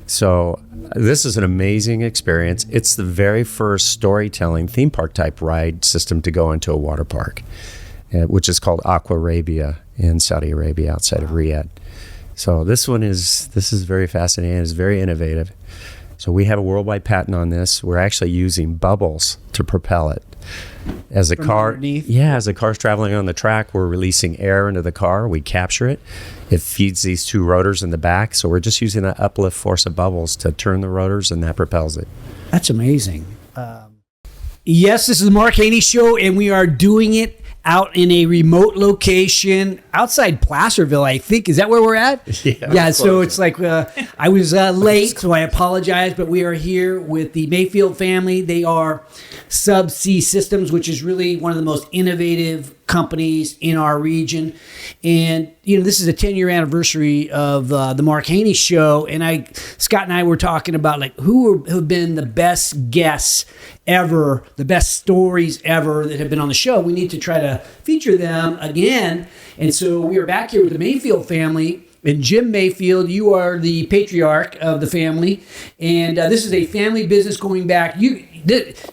So this is an amazing experience. It's the very first storytelling theme park type ride system to go into a water park, which is called Aquarabia in Saudi Arabia outside of Riyadh. So this is very fascinating. It's very innovative. So we have a worldwide patent on this. We're actually using bubbles to propel it. As a car's traveling on the track, we're releasing air into the car. We capture it. It feeds these two rotors in the back. So we're just using that uplift force of bubbles to turn the rotors, and that propels it. That's amazing. Yes, this is the Mark Haney Show, and we are doing it out in a remote location outside Placerville, I think. Is that where we're at? Yeah, so it's like I was late, so I apologize, but we are here with the Mayfield family. They are Subsea Systems, which is really one of the most innovative companies in our region. And, this is a 10-year anniversary of the Mark Haney Show. And Scott and I were talking about who have been the best guests ever, the best stories ever that have been on the show. We need to try to feature them again. And so we are back here with the Mayfield family. And Jim Mayfield, you are the patriarch of the family. And this is a family business going back. You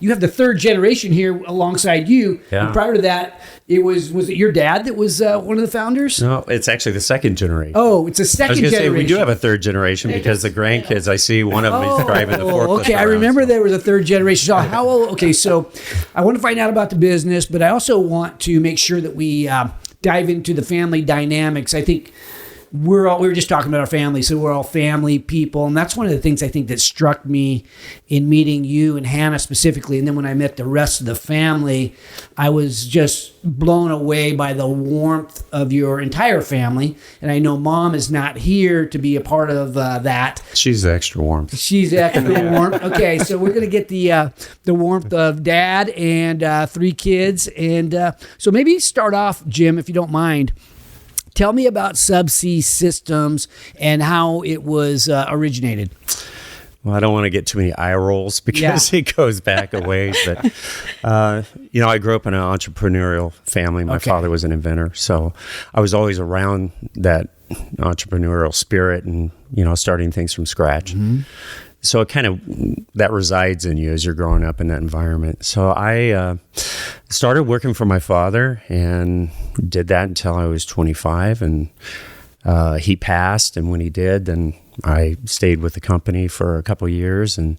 have the third generation here alongside you. Yeah. And prior to that, was it your dad that was one of the founders? No, it's actually the second generation. Oh, it's a second generation. I was going to say, we do have a third generation because the grandkids, I see one of them is driving the forklift. Okay, I remember there was a third generation. So how old? Okay, so I want to find out about the business, but I also want to make sure that we dive into the family dynamics. I think we were just talking about our family, so we're all family people, and that's one of the things I think that struck me in meeting you and Hannah specifically, and then when I met the rest of the family, I was just blown away by the warmth of your entire family, and I know Mom is not here to be a part of that. She's extra warm. She's extra warm. Okay, so we're going to get the warmth of Dad and 3 kids, and so maybe start off, Jim, if you don't mind. Tell me about Subsea Systems and how it was originated. Well, I don't want to get too many eye rolls because it goes back a ways. But, I grew up in an entrepreneurial family. My father was an inventor. So I was always around that entrepreneurial spirit and, starting things from scratch. Mm-hmm. So it kind of, that resides in you as you're growing up in that environment. So I started working for my father and did that until I was 25. And he passed. And when he did, then I stayed with the company for a couple of years and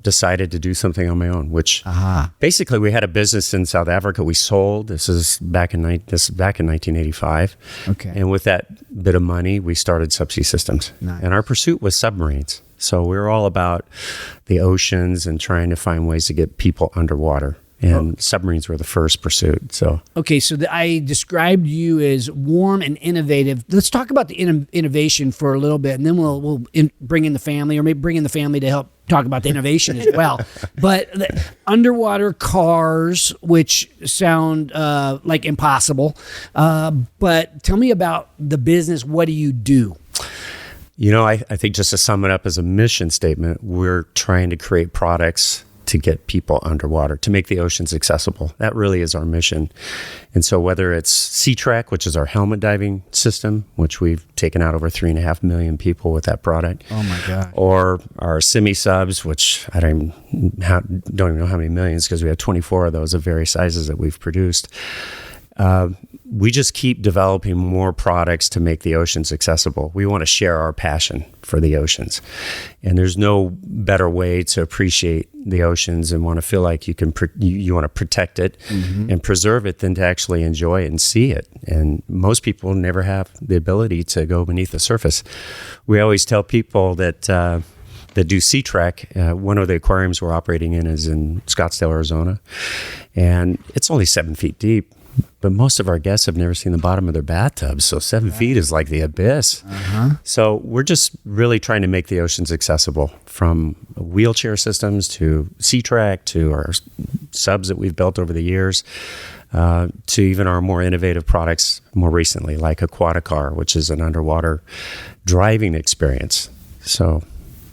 decided to do something on my own, which basically we had a business in South Africa. We sold. This is back in 1985. Okay. And with that bit of money, we started Subsea Systems. Nice. And our pursuit was submarines. So we were all about the oceans and trying to find ways to get people underwater. And submarines were the first pursuit. So I described you as warm and innovative. Let's talk about the innovation for a little bit, and then we'll bring in the family, or maybe bring in the family to help talk about the innovation as well. But the underwater cars, which sound like impossible, but tell me about the business. What do you do? I think just to sum it up as a mission statement, we're trying to create products to get people underwater, to make the oceans accessible. That really is our mission. And so whether it's SeaTREK, which is our helmet diving system, which we've taken out over 3.5 million people with that product. Oh my God. Or our semi-subs, which I don't even know how many millions, because we have 24 of those of various sizes that we've produced. We just keep developing more products to make the oceans accessible. We want to share our passion for the oceans. And there's no better way to appreciate the oceans and want to feel like you want to protect it and preserve it than to actually enjoy it and see it. And most people never have the ability to go beneath the surface. We always tell people that do SeaTREK, one of the aquariums we're operating in is in Scottsdale, Arizona. And it's only 7 feet deep. But most of our guests have never seen the bottom of their bathtubs, so 7 feet is like the abyss. So we're just really trying to make the oceans accessible, from wheelchair systems to SeaTREK to our subs that we've built over the years, to even our more innovative products more recently, like Aquaticar, which is an underwater driving experience. So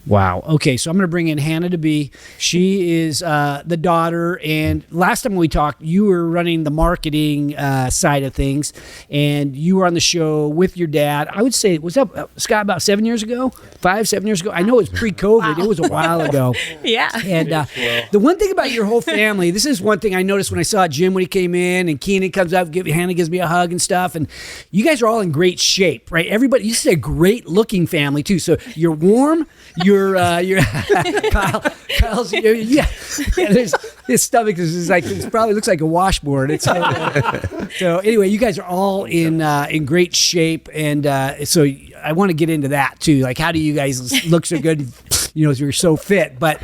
Wow. Okay, so I'm going to bring in Hannah to be. She is the daughter, and last time we talked, you were running the marketing side of things, and you were on the show with your dad. I would say, was that, Scott, about 7 years ago? 7 years ago? I know it was pre-COVID. Wow. It was a while ago. Yeah. And the one thing about your whole family, this is one thing I noticed when I saw Jim when he came in, and Keenan comes up, Hannah gives me a hug and stuff, and you guys are all in great shape, right? Everybody, this is a great-looking family, too. So you're warm, you're Kyle's, his stomach is like, it probably looks like a washboard. It's so anyway, you guys are all in great shape, and so I want to get into that too. Like, how do you guys look so good? You're so fit. But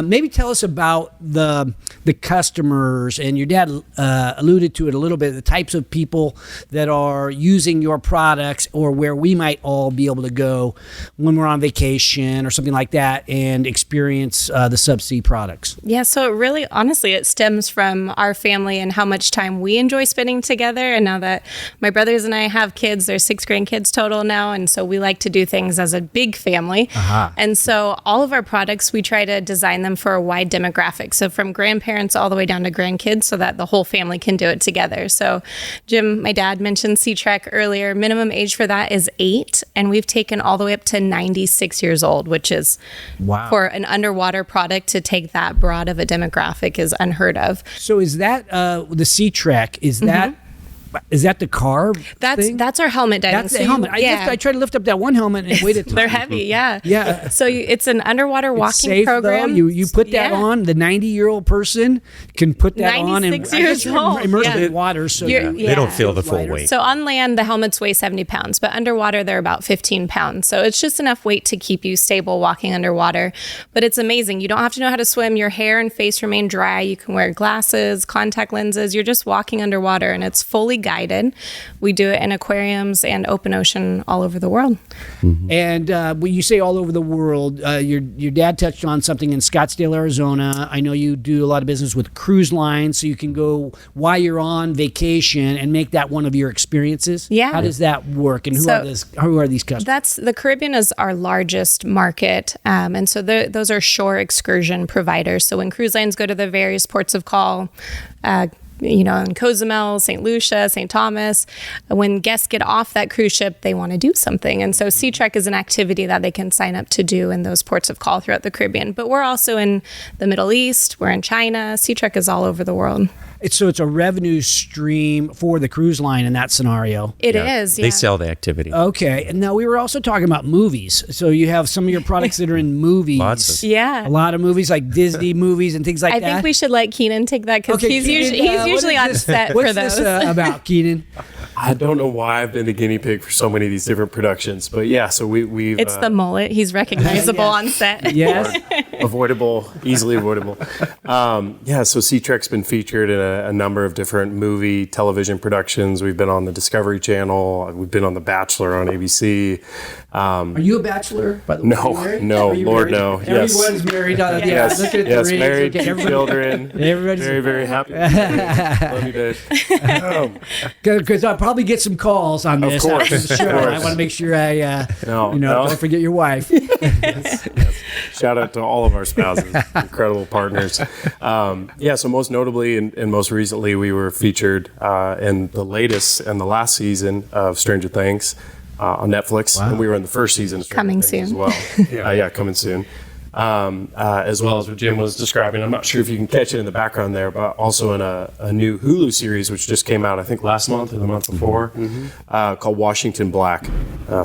maybe tell us about the customers, and your dad alluded to it a little bit, the types of people that are using your products, or where we might all be able to go when we're on vacation or something like that and experience the Subsea products. Yeah, so really, honestly, it stems from our family and how much time we enjoy spending together. And now that my brothers and I have kids, there's 6 grandkids total now, and so we like to do things as a big family. And so all of our products, we try to design them for a wide demographic. So from grandparents all the way down to grandkids, so that the whole family can do it together. So Jim, my dad, mentioned SeaTREK earlier. Minimum age for that is 8, and we've taken all the way up to 96 years old, which is, wow, for an underwater product to take that broad of a demographic is unheard of. So is that the SeaTREK? Is that the car thing? That's our helmet diving. That's the helmet. I tried to lift up that one helmet and waited. They're heavy, yeah. Yeah. So it's an underwater walking safe, program. Though. You put that on. The 90-year-old person can put that on. 96 years old. Immersed in water. So they don't feel the full weight. So on land, the helmets weigh 70 pounds, but underwater, they're about 15 pounds. So it's just enough weight to keep you stable walking underwater. But it's amazing. You don't have to know how to swim. Your hair and face remain dry. You can wear glasses, contact lenses. You're just walking underwater, and it's fully guided. We do it in aquariums and open ocean all over the world. Mm-hmm. And when you say all over the world, your dad touched on something in Scottsdale, Arizona. I know you do a lot of business with cruise lines, so you can go while you're on vacation and make that one of your experiences. Yeah. How does that work, and who are these customers? The Caribbean is our largest market, and so those are shore excursion providers. So when cruise lines go to the various ports of call, in Cozumel, St. Lucia, St. Thomas, when guests get off that cruise ship, they want to do something. And so SeaTREK is an activity that they can sign up to do in those ports of call throughout the Caribbean. But we're also in the Middle East, we're in China. SeaTREK is all over the world. So it's a revenue stream for the cruise line in that scenario. It is. They sell the activity. Okay. And now we were also talking about movies. So you have some of your products that are in movies. Yeah. A lot of movies, like Disney movies and things like that. I think we should let Keenan take that, because he's usually on set for those. What's this about, Keenan? I don't know why I've been the guinea pig for so many of these different productions, but yeah, so we've... It's the mullet. He's recognizable on set. Yes. Easily avoidable. So SeaTREK's been featured in a number of different movie, television productions. We've been on the Discovery Channel. We've been on The Bachelor on ABC. Are you a bachelor, by the way? No, Lord, no. Yes. Everyone's married. Yes, Look at the rings. Married, Okay, children. Everybody's very, very happy. Love you, babe. Because I'll probably get some calls on this after the show. I want to make sure I, don't forget your wife. Yes. Shout out to all of our spouses, incredible partners. So most notably and most recently, we were featured in the latest and the last season of Stranger Things on Netflix. Wow. And we were in the first season of Stranger Things as well. Coming soon. As well as what Jim was describing. I'm not sure if you can catch it in the background there, but also in a new Hulu series, which just came out, I think last month or the month before, called Washington Black.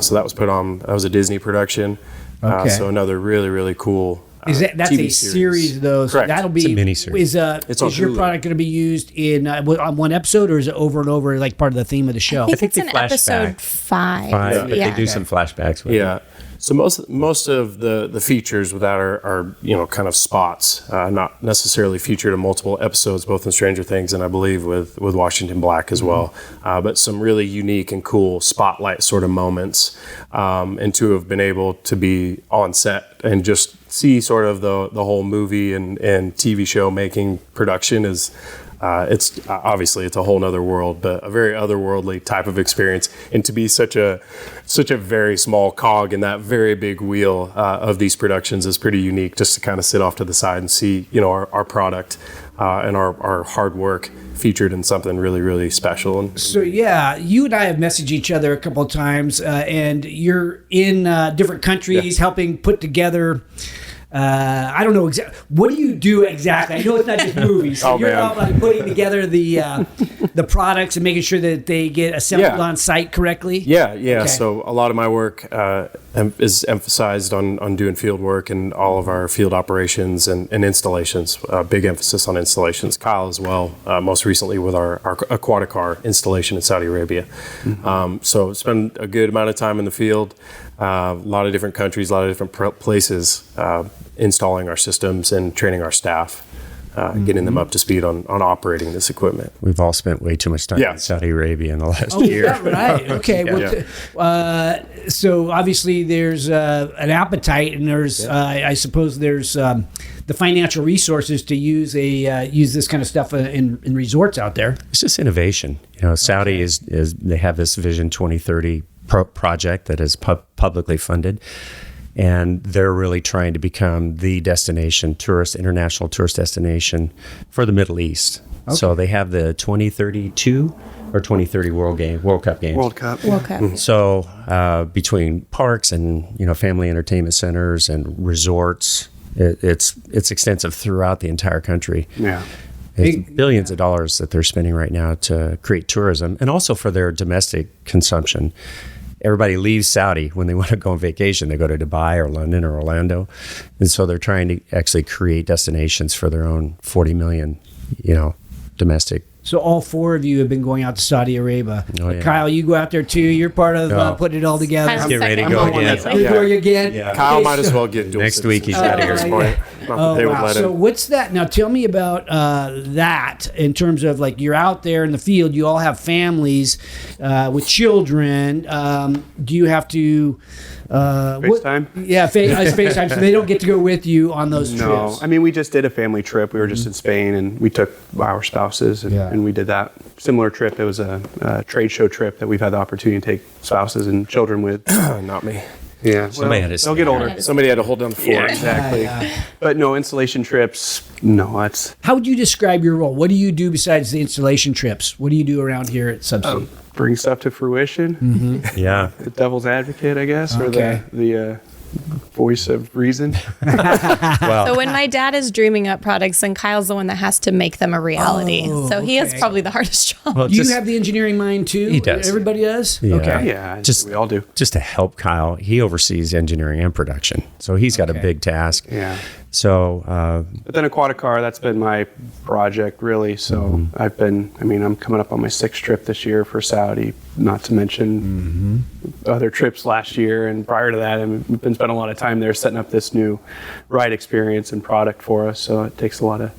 So that was a Disney production. Okay. So another really, really cool that's TV a series, though. So Correct. that'll be it's a miniseries. Is your product going to be used in on one episode, or is it over and over, like part of the theme of the show? I think it's in episode 5. But they do some flashbacks with it. So most of the features with that are kind of spots, not necessarily featured in multiple episodes, both in Stranger Things and I believe with Washington Black as well. But some really unique and cool spotlight sort of moments, and to have been able to be on set and just see sort of the whole movie and TV show making production is It's obviously it's a whole nother world, but a very otherworldly type of experience. And to be such a very small cog in that very big wheel of these productions is pretty unique. Just to kind of sit off to the side and see, our product and our hard work featured in something really, really special. And So yeah, you and I have messaged each other a couple of times, and you're in different countries helping put together. I don't know exactly. What do you do exactly? I know it's not just movies. So you're out like putting together the products and making sure that they get assembled on site correctly. Yeah. Okay. So a lot of my work is emphasized on doing field work and all of our field operations and installations. Big emphasis on installations. Kyle as well. Most recently with our Aquaticar installation in Saudi Arabia. So spend a good amount of time in the field. A lot of different countries, a lot of different places, installing our systems and training our staff, getting them up to speed on operating this equipment. We've all spent way too much time in Saudi Arabia in the last year. Yeah, right. Okay. So obviously there's an appetite, and there's I suppose there's the financial resources to use this kind of stuff in resorts out there. It's just innovation. Saudi is they have this Vision 2030 project that is publicly funded, and they're really trying to become the international tourist destination for the Middle East. Okay. So they have the 2032 or 2030 World Cup games. World Cup. So between parks and family entertainment centers and resorts, it's extensive throughout the entire country. Yeah. It's billions of dollars that they're spending right now to create tourism, and also for their domestic consumption. Everybody leaves Saudi when they want to go on vacation. They go to Dubai or London or Orlando. And so they're trying to actually create destinations for their own 40 million, domestic. So all four of you have been going out to Saudi Arabia. Oh, yeah. Kyle, you go out there too. You're part of putting it all together. Kyle's Get ready to go again. You're going again? Yeah. Kyle might as well get dual Next week he's out citizenship here. at this point. Not that they would let So him. what's that? Now tell me about that in terms of like you're out there in the field. You all have families with children. Do you have to FaceTime? FaceTime. So they don't get to go with you on those No, trips. I mean, we just did a family trip. We were just in Spain, and we took our spouses, and we did that similar trip. It was a trade show trip that we've had the opportunity to take spouses and children with. Not me. Yeah, Somebody had to they'll get older. Somebody had to hold down the fort. Yeah, exactly. But no installation trips. No, that's How would you describe your role? What do you do besides the installation trips? What do you do around here at Subsea? bring stuff to fruition. Yeah. The devil's advocate, I guess, Okay. or the voice of reason. So when my dad is dreaming up products, then Kyle's the one that has to make them a reality. So he has probably the hardest job. Well, Do you just, have the engineering mind too? He does. Everybody does? Yeah. Okay. Yeah, Just- we all do. just to help Kyle, he oversees engineering and production. So he's got a big task. Yeah. So, But then Aquaticar, that's been my project really. So I'm coming up on my 6th trip this year for Saudi, not to mention other trips last year. And prior to that, we've been spending a lot of time there setting up this new ride experience and product for us. So it takes a lot of,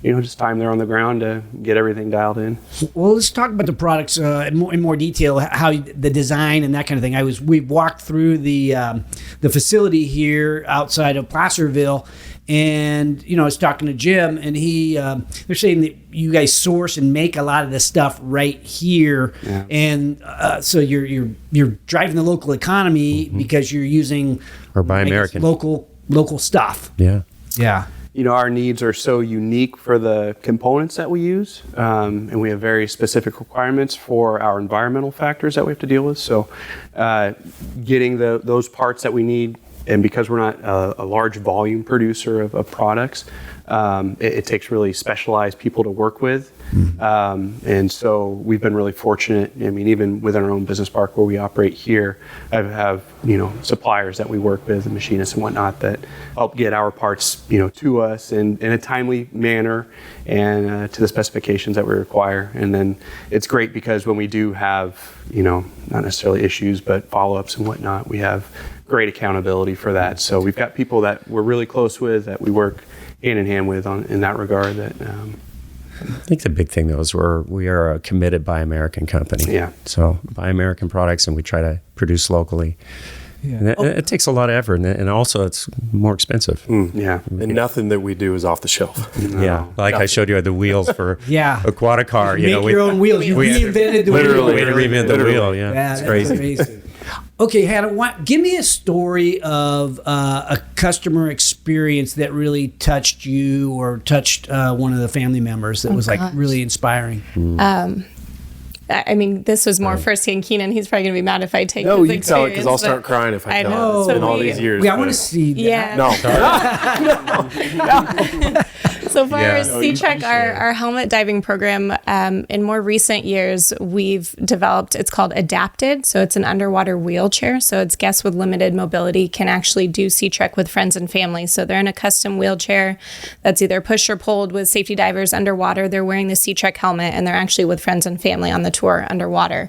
just time there on the ground to get everything dialed in. Well, let's talk about the products in more detail, how the design and that kind of thing. We walked through the facility here outside of Placerville, and I was talking to Jim, and they're saying that you guys source and make a lot of this stuff right here, and so you're driving the local economy because you're using or buy American. local stuff. Yeah. Yeah. Our needs are so unique for the components that we use, and we have very specific requirements for our environmental factors that we have to deal with. So getting those parts that we need, and because we're not a large volume producer of products, it takes really specialized people to work with. And so we've been really fortunate. Even within our own business park where we operate here, I have suppliers that we work with, and machinists and whatnot, that help get our parts to us in a timely manner and to the specifications that we require. And then it's great because when we do have not necessarily issues but follow-ups and whatnot, we have great accountability for that. So we've got people that we're really close with, that we work hand in hand with in that regard. That I think the big thing though is we are a committed Buy American company. Yeah. So buy American products, and we try to produce locally. And it takes a lot of effort, and also it's more expensive. Yeah. And nothing that we do is off the shelf. Yeah, like I showed you the wheels for Aquaticar. You make your own wheels. You reinvented the wheel. We reinvented the wheel. Yeah, That's it's crazy. amazing. Okay, Hannah, give me a story of a customer experience that really touched you or touched one of the family members that was like really inspiring. I mean, this was more firsthand. Keenan, he's probably going to be mad if I take No, his you tell it because I'll experience, start but crying if I I tell know. it. It's So been all we- these years. Yeah, I want to but- see that. Yeah. No. So for Yeah. our SeaTREK, our helmet diving program, in more recent years, we've developed, it's called Adapted. So it's an underwater wheelchair. So it's guests with limited mobility can actually do SeaTREK with friends and family. So they're in a custom wheelchair that's either pushed or pulled with safety divers underwater. They're wearing the SeaTREK helmet and they're actually with friends and family on the tour underwater.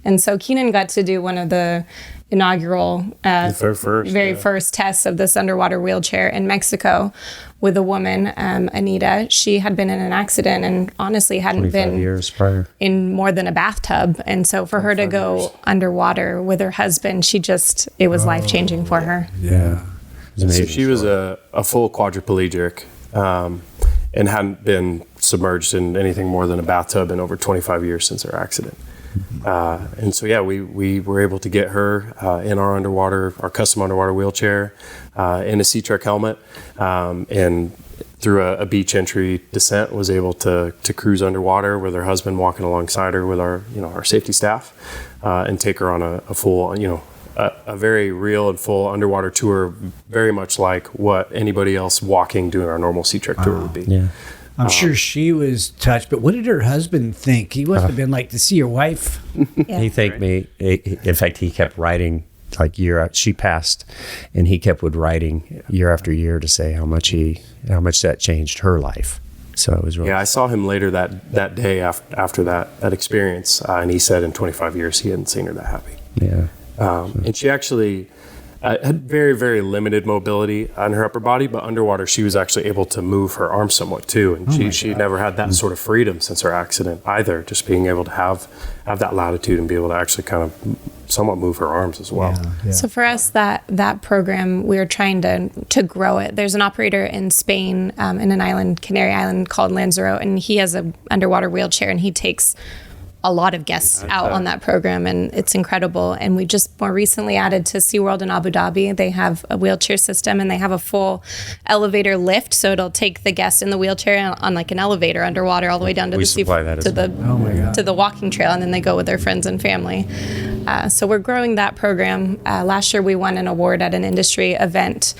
And so Keenan got to do one of the inaugural very first tests of this underwater wheelchair in Mexico with a woman, Anita. She had been in an accident and honestly hadn't 25 been years prior. in more than a bathtub. And so for her to go underwater with her husband, it was life-changing for her. Yeah, it was So amazing. she was a full quadriplegic and hadn't been submerged in anything more than a bathtub in over 25 years since her accident. And so, we were able to get her in our custom underwater wheelchair, in a SeaTREK helmet, and through a beach entry descent was able to cruise underwater with her husband walking alongside her with our safety staff, and take her on a full, a very real and full underwater tour, very much like what anybody else walking doing our normal SeaTREK tour would be. Yeah. I'm sure she was touched, but what did her husband think? He must have been like to see your wife. He thanked me. In fact, he kept writing like she passed, and he would writing year after year to say how much that changed her life. So it was really I saw him later that day after that experience, and he said in 25 years he hadn't seen her that happy. yeah. And she actually had very, very limited mobility on her upper body, but underwater she was actually able to move her arms somewhat too. And she never had that sort of freedom since her accident either, just being able to have that latitude and be able to actually kind of somewhat move her arms as well. Yeah. So for us, that program, we were trying to grow it. There's an operator in Spain, in an island, Canary Island called Lanzarote, and he has an underwater wheelchair, and he takes a lot of guests out on that program, and it's incredible. And we just more recently added to SeaWorld in Abu Dhabi. They have a wheelchair system, and they have a full elevator lift, so it'll take the guest in the wheelchair on like an elevator underwater all the way down to We the supply that as well. to the walking trail, and then they go with their friends and family. So we're growing that program. Last year we won an award at an industry event.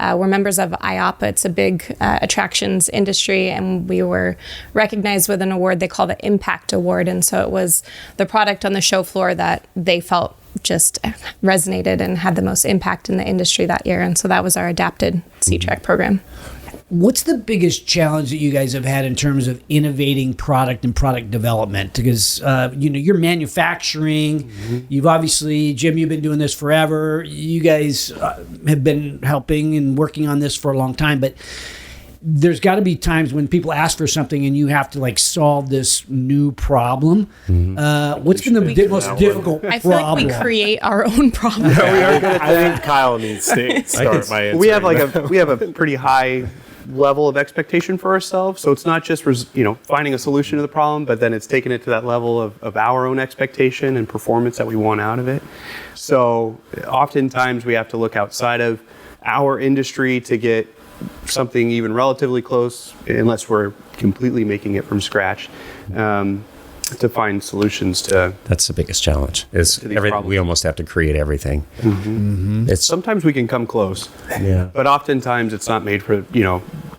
We're members of IAPA. It's a big attractions industry, and we were recognized with an award they call the Impact Award. And so it was the product on the show floor that they felt just resonated and had the most impact in the industry that year. And so that was our adapted SeaTREK program. What's the biggest challenge that you guys have had in terms of innovating product and product development? Because you're manufacturing. You've obviously, Jim, you've been doing this forever. You guys have been helping and working on this for a long time. But there's got to be times when people ask for something and you have to like solve this new problem. What's been the most difficult problem? I feel like we create our own problems. I think Kyle needs to start by answering. We have a pretty high level of expectation for ourselves. So it's not just finding a solution to the problem, but then it's taking it to that level of our own expectation and performance that we want out of it. So oftentimes we have to look outside of our industry to get something even relatively close, unless we're completely making it from scratch, to find solutions to. That's the biggest challenge. Is these everything problems. we almost have to create everything. It's Sometimes we can come close, but oftentimes it's not made for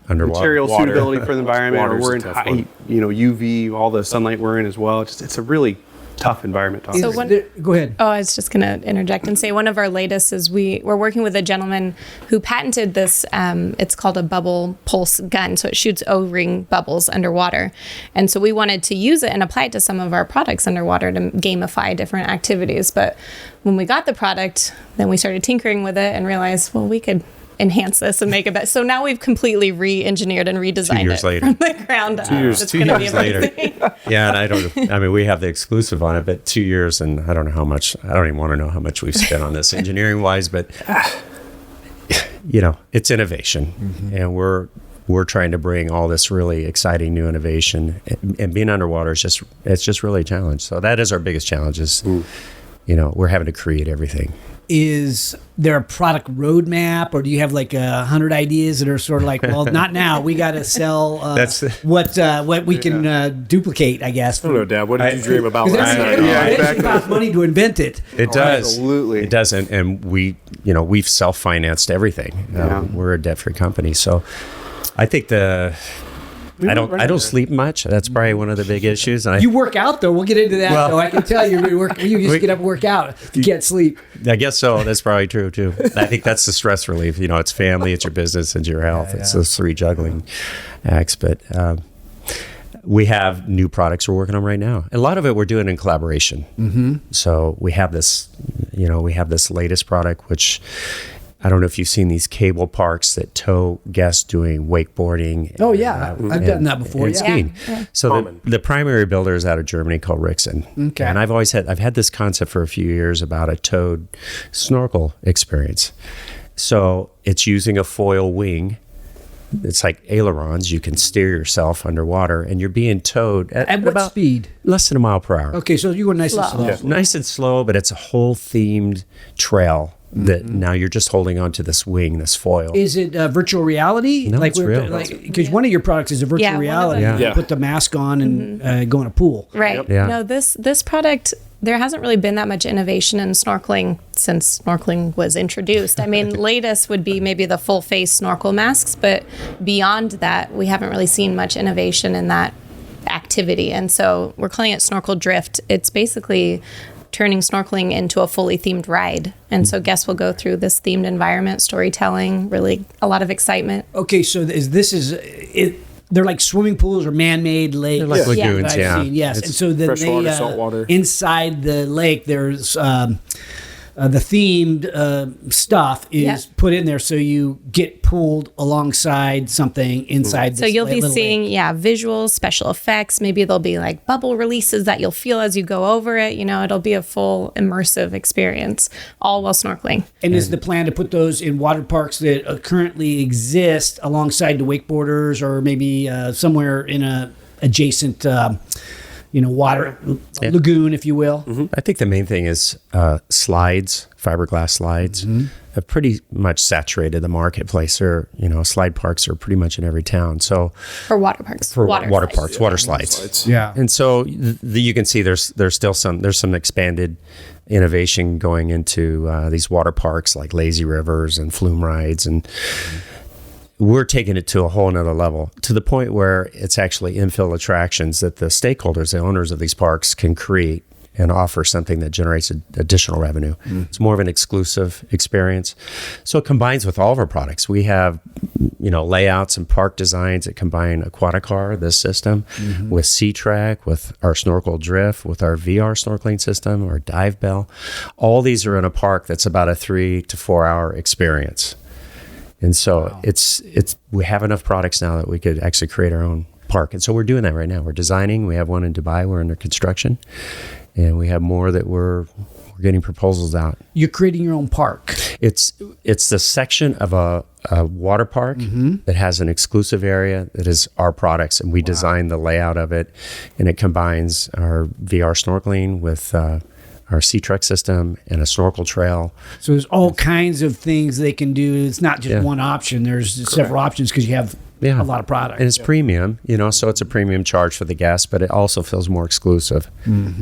Underwater. material Water. suitability for the environment, or Water's we're a in tough high, one. UV, all the sunlight we're in as well. It's a really tough environment to So operate. Go ahead. Oh, I was just going to interject and say one of our latest is we're working with a gentleman who patented this. It's called a bubble pulse gun. So it shoots O-ring bubbles underwater. And so we wanted to use it and apply it to some of our products underwater to gamify different activities. But when we got the product, then we started tinkering with it and realized, well, we could enhance this and make it better. So now we've completely re-enginered and redesigned 2 years it later. from the ground up. 2 years, It's 2 gonna be years later. amazing. Yeah, and I mean, we have the exclusive on it, but 2 years, and I don't know how much, I don't even want to know how much we've spent on this engineering wise, but it's innovation, and we're trying to bring all this really exciting new innovation, and being underwater is just really a challenge. So that is our biggest challenge is, we're having to create everything. Is there a product roadmap, or do you have like 100 ideas that are sort of like, well, not now. We got to sell what we can duplicate, I guess. I don't know, Dad. What did you dream about last night? It costs money to invent it. It does. Absolutely. It does. And we've self-financed everything. We're a debt-free company. So I think I don't sleep much. That's probably one of the big issues. And You work out, though. We'll get into that, though. I can tell you just get up and work out. You can't sleep. I guess so. That's probably true, too. I think that's the stress relief. It's family, it's your business, it's your health. It's those three juggling acts. But we have new products we're working on right now. A lot of it we're doing in collaboration. Mm-hmm. So we have this latest product, which I don't know if you've seen these cable parks that tow guests doing wakeboarding. Oh, yeah. I've done that before. And skiing. Yeah. So the primary builder is out of Germany called Rixen. Okay. And I've had this concept for a few years about a towed snorkel experience. So it's using a foil wing. It's like ailerons. You can steer yourself underwater, and you're being towed At what about speed? less than a mile per hour. Okay, so you go nice and slow. Yeah. Nice and slow, but it's a whole themed trail that now you're just holding onto this wing, this foil. Is it virtual reality? No, it's real. Because one of your products is a virtual Yeah, one of reality. them. You Yeah. put the mask on and go in a pool. Right. Yeah. No, this product, there hasn't really been that much innovation in snorkeling since snorkeling was introduced. I mean, latest would be maybe the full face snorkel masks, but beyond that, we haven't really seen much innovation in that activity. And so we're calling it Snorkel Drift. It's basically turning snorkeling into a fully themed ride. And so guests will go through this themed environment, storytelling, really a lot of excitement. Okay, so they're like swimming pools or man-made lakes. They're like lagoons, that I've yeah. seen, yes. It's And so then freshwater, saltwater. inside the lake, there's the themed stuff is Yeah. put in there, so you get pulled alongside something inside. So you'll be seeing, visuals, special effects. Maybe there'll be like bubble releases that you'll feel as you go over it. It'll be a full immersive experience, all while snorkeling. And is the plan to put those in water parks that currently exist alongside the wakeboarders, or maybe somewhere in a adjacent, water lagoon, if you will? Mm-hmm. I think the main thing is slides, fiberglass slides, have pretty much saturated the marketplace. Slide parks are pretty much in every town. So For water parks. for water water slides. parks, water slides. Yeah. And so you can see there's still some expanded innovation going into these water parks like lazy rivers and flume rides, and we're taking it to a whole nother level, to the point where it's actually infill attractions that the stakeholders, the owners of these parks, can create and offer something that generates additional revenue. It's more of an exclusive experience. So it combines with all of our products. We have, layouts and park designs that combine Aquaticar, this system, with SeaTREK, with our Snorkel Drift, with our VR snorkeling system, or Dive Bell. All these are in a park that's about a 3 to 4 hour experience. And so we have enough products now that we could actually create our own park. And so we're doing that right now. We're designing. We have one in Dubai. We're under construction. And we have more that we're getting proposals out. You're creating your own park. It's the section of a water park that has an exclusive area that is our products. And we design the layout of it. And it combines our VR snorkeling with our SeaTREK system and a snorkel trail. So there's all kinds of things they can do. It's not just one option. There's several options because you have a lot of product. And it's premium, so it's a premium charge for the guest, but it also feels more exclusive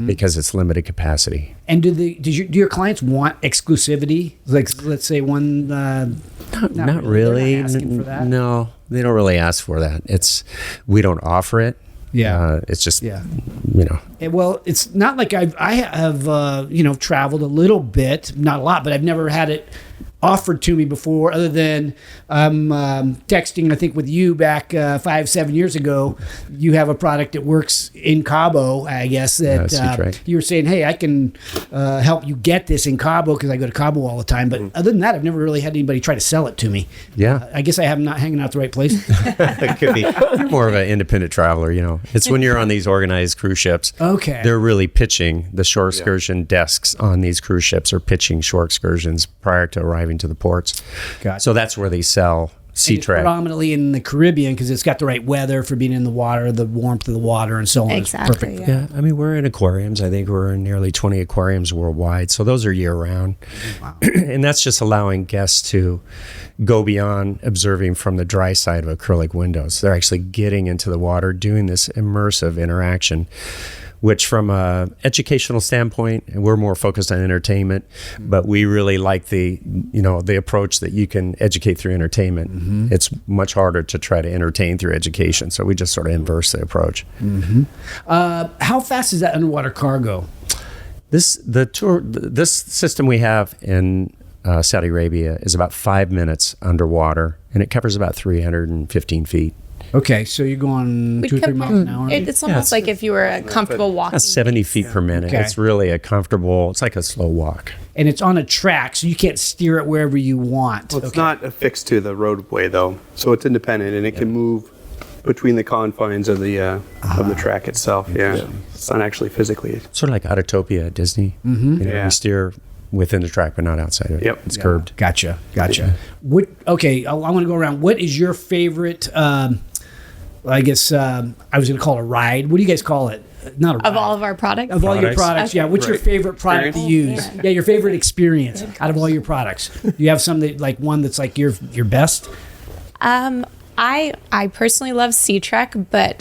because it's limited capacity. And do your clients want exclusivity? Like, let's say one. Not really. They're not asking for that. No, they don't really ask for that. We don't offer it. Yeah. It's just, Well, it's not like I have traveled a little bit, not a lot, but I've never had it offered to me before, other than texting, I think, with you back 5-7 years ago. You have a product that works in Cabo, I guess, that SeaTREK. you were saying, hey, I can help you get this in Cabo because I go to Cabo all the time. But other than that, I've never really had anybody try to sell it to me. Yeah. I guess I am not hanging out the right place. It could be. You're more of an independent traveler, you know. It's when you're on these organized cruise ships. Okay. They're really pitching the shore excursion desks on these cruise ships are pitching shore excursions prior to arriving to the ports. Gotcha. So that's where they sell It's SeaTREK. predominantly in the Caribbean because it's got the right weather for being in the water, the warmth of the water, and so on. Exactly. It's perfect. Yeah. Yeah, I mean, we're in aquariums. I think we're in nearly 20 aquariums worldwide. So those are year round. Wow. And that's just allowing guests to go beyond observing from the dry side of acrylic windows. They're actually getting into the water, doing this immersive interaction, which from a educational standpoint, and we're more focused on entertainment, but we really like the approach that you can educate through entertainment. Mm-hmm. It's much harder to try to entertain through education. So we just sort of inverse the approach. How fast is that underwater cargo? This system we have in Saudi Arabia is about 5 minutes underwater, and it covers about 315 feet. Okay, so you're going 2-3 miles an hour. It's almost like if you were comfortable walking. That's 70 feet per minute. Okay. It's really it's like a slow walk. And it's on a track, so you can't steer it wherever you want. Well, it's not affixed to the roadway though, so it's independent and it can move between the confines of the track itself. Yeah, it's not actually physically. Sort of like Autotopia at Disney. Mm-hmm. Yeah. You steer within the track, but not outside of it. Yep. It's curbed. Gotcha. Okay, I want to go around. What is your favorite, I guess I was going to call it a ride. What do you guys call it? Not a ride. Of all of our products? Of all your Products? products, yeah. What's your favorite product to use? man. Yeah, your favorite experience out of all your products. Do you have some that, like one that's like your best? I personally love SeaTREK, but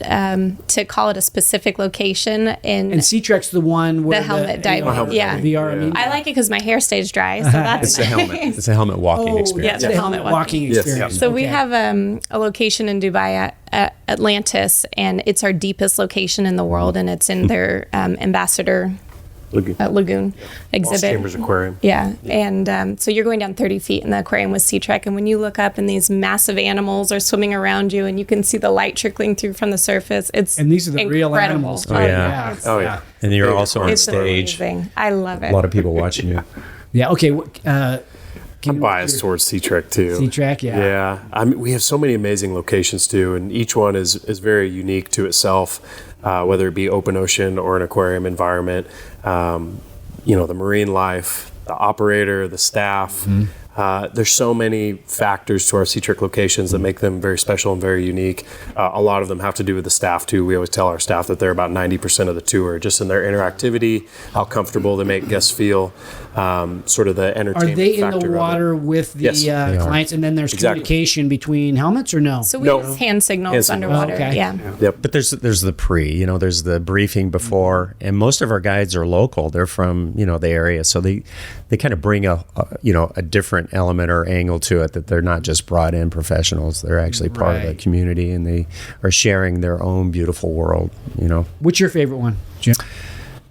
to call it a specific location And SeaTREK's the one where the helmet diving. helmet Yeah. diving. VR. I mean, I like it because my hair stays dry, so that's It's a helmet. It's a helmet walking experience. Yeah, the the helmet helmet walking Yes. experience. So we Okay. have a location in Dubai at Atlantis, and it's our deepest location in the world, and it's in their ambassador lagoon Lost exhibit. Chambers Aquarium. Yeah, and so you're going down 30 feet in the aquarium with SeaTREK, and when you look up and these massive animals are swimming around you, and you can see the light trickling through from the surface, it's And these are the real incredible. animals. Oh, yeah. It's, Oh yeah. And you're also on it's stage. amazing. I love it. A lot of people watching you. Yeah. Okay. I'm biased towards SeaTREK too. SeaTREK, yeah. Yeah, I mean, we have so many amazing locations too, and each one is very unique to itself, whether it be open ocean or an aquarium environment. The marine life, the operator, the staff. There's so many factors to our SeaTREK locations that make them very special and very unique. A lot of them have to do with the staff too. We always tell our staff that they're about 90% of the tour, just in their interactivity, how comfortable they make guests feel, sort of the Are entertainment they in factor the of it. water with the Yes, they are. clients, and then there's Exactly. communication between helmets, or no? So we No. use hand signals Hand signals. underwater. Oh, okay. Yeah. Yep. But there's the there's the briefing before, and most of our guides are local. They're from the area, so they kind of bring a different element or angle to it, that they're not just brought in professionals. They're actually part of the Right. community, and they are sharing their own beautiful world. What's your favorite one, Jim?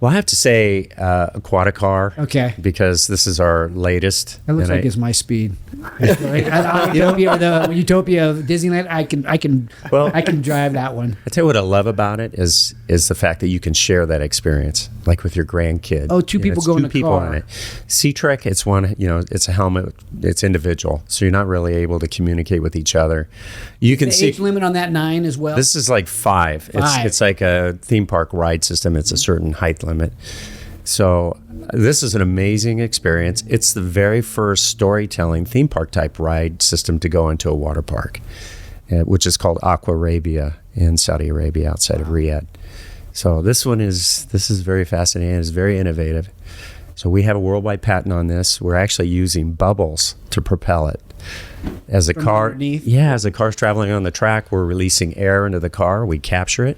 Well, I have to say Aquaticar. Okay. Because this is our latest. That looks and like it's my speed. Utopia, the Utopia of Disneyland. I can drive that one. I tell you what I love about it is the fact that you can share that experience, like with your grandkid. Oh, two people it's go in two a people car. on it. SeaTREK, it's one. It's a helmet. It's individual, so you're not really able to communicate with each other. You can The see. age limit on that 9 as well. This is like 5. It's like a theme park ride system. It's a certain height limit. So this is an amazing experience. It's the very first storytelling theme park type ride system to go into a water park, which is called Aqua Arabia in Saudi Arabia outside of Riyadh. So this is very fascinating. It's very innovative. So we have a worldwide patent on this. We're actually using bubbles to propel it. As the car's traveling on the track, we're releasing air into the car. We capture it.